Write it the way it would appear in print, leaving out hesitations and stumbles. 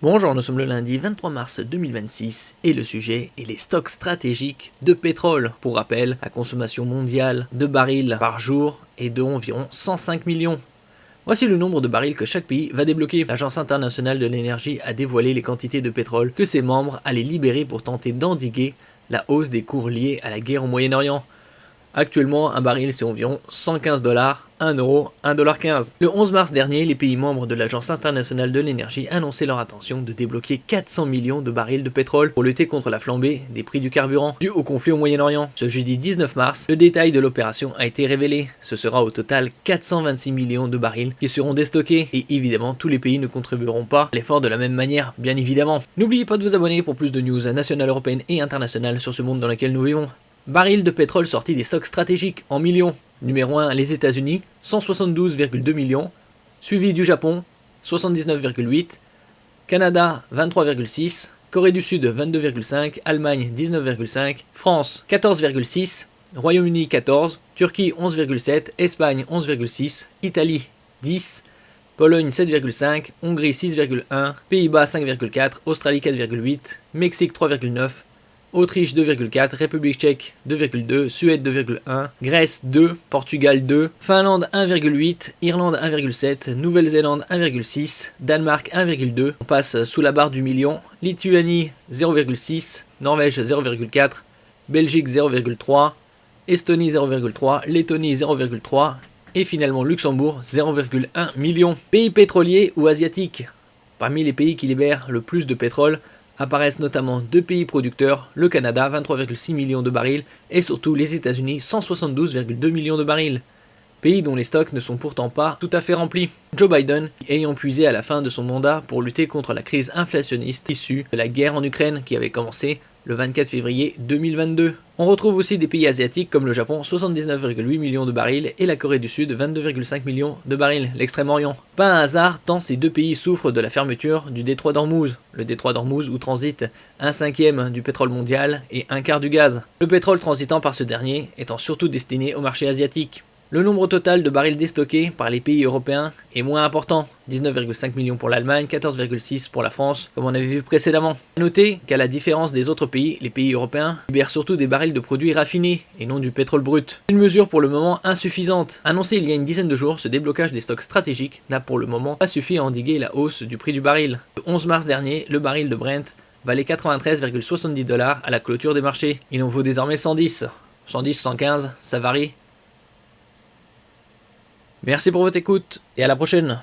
Bonjour, nous sommes le lundi 23 mars 2026 et le sujet est les stocks stratégiques de pétrole. Pour rappel, la consommation mondiale de barils par jour est de environ 105 millions. Voici le nombre de barils que chaque pays va débloquer. L'Agence internationale de l'énergie a dévoilé les quantités de pétrole que ses membres allaient libérer pour tenter d'endiguer la hausse des cours liés à la guerre au Moyen-Orient. Actuellement, un baril c'est environ 115 $, 1 euro, 1,15 $. Le 11 mars dernier, les pays membres de l'Agence internationale de l'énergie annonçaient leur intention de débloquer 400 millions de barils de pétrole pour lutter contre la flambée des prix du carburant dû au conflit au Moyen-Orient. Ce jeudi 19 mars, le détail de l'opération a été révélé. Ce sera au total 426 millions de barils qui seront déstockés et évidemment tous les pays ne contribueront pas à l'effort de la même manière, bien évidemment. N'oubliez pas de vous abonner pour plus de news nationales, européennes et internationales sur ce monde dans lequel nous vivons. Barils de pétrole sortis des stocks stratégiques en millions. Numéro 1, les États-Unis, 172,2 millions. Suivi du Japon, 79,8. Canada, 23,6. Corée du Sud, 22,5. Allemagne, 19,5. France, 14,6. Royaume-Uni, 14. Turquie, 11,7. Espagne, 11,6. Italie, 10. Pologne 7,5, Hongrie 6,1, Pays-Bas 5,4, Australie 4,8, Mexique 3,9, Autriche 2,4, République tchèque 2,2, Suède 2,1, Grèce 2, Portugal 2, Finlande 1,8, Irlande 1,7, Nouvelle-Zélande 1,6, Danemark 1,2, on passe sous la barre du million, Lituanie 0,6, Norvège 0,4, Belgique 0,3, Estonie 0,3, Lettonie 0,3 et finalement Luxembourg 0,1 million. Pays pétroliers ou asiatiques. Parmi les pays qui libèrent le plus de pétrole, apparaissent notamment deux pays producteurs, le Canada 23,6 millions de barils et surtout les États-Unis 172,2 millions de barils. Pays dont les stocks ne sont pourtant pas tout à fait remplis. Joe Biden ayant puisé à la fin de son mandat pour lutter contre la crise inflationniste issue de la guerre en Ukraine qui avait commencé le 24 février 2022. On retrouve aussi des pays asiatiques comme le Japon, 79,8 millions de barils, et la Corée du Sud, 22,5 millions de barils, l'Extrême-Orient. Pas un hasard tant ces deux pays souffrent de la fermeture du détroit d'Ormuz. Le détroit d'Ormuz où transite 1/5 du pétrole mondial et 1/4 du gaz. Le pétrole transitant par ce dernier étant surtout destiné au marché asiatique. Le nombre total de barils déstockés par les pays européens est moins important, 19,5 millions pour l'Allemagne, 14,6 pour la France, comme on avait vu précédemment. Notez qu'à la différence des autres pays, les pays européens libèrent surtout des barils de produits raffinés et non du pétrole brut. Une mesure pour le moment insuffisante. Annoncé il y a une dizaine de jours, ce déblocage des stocks stratégiques n'a pour le moment pas suffi à endiguer la hausse du prix du baril. Le 11 mars dernier, le baril de Brent valait 93,70 $ à la clôture des marchés. Il en vaut désormais 110. 110, 115, ça varie. Merci pour votre écoute et à la prochaine.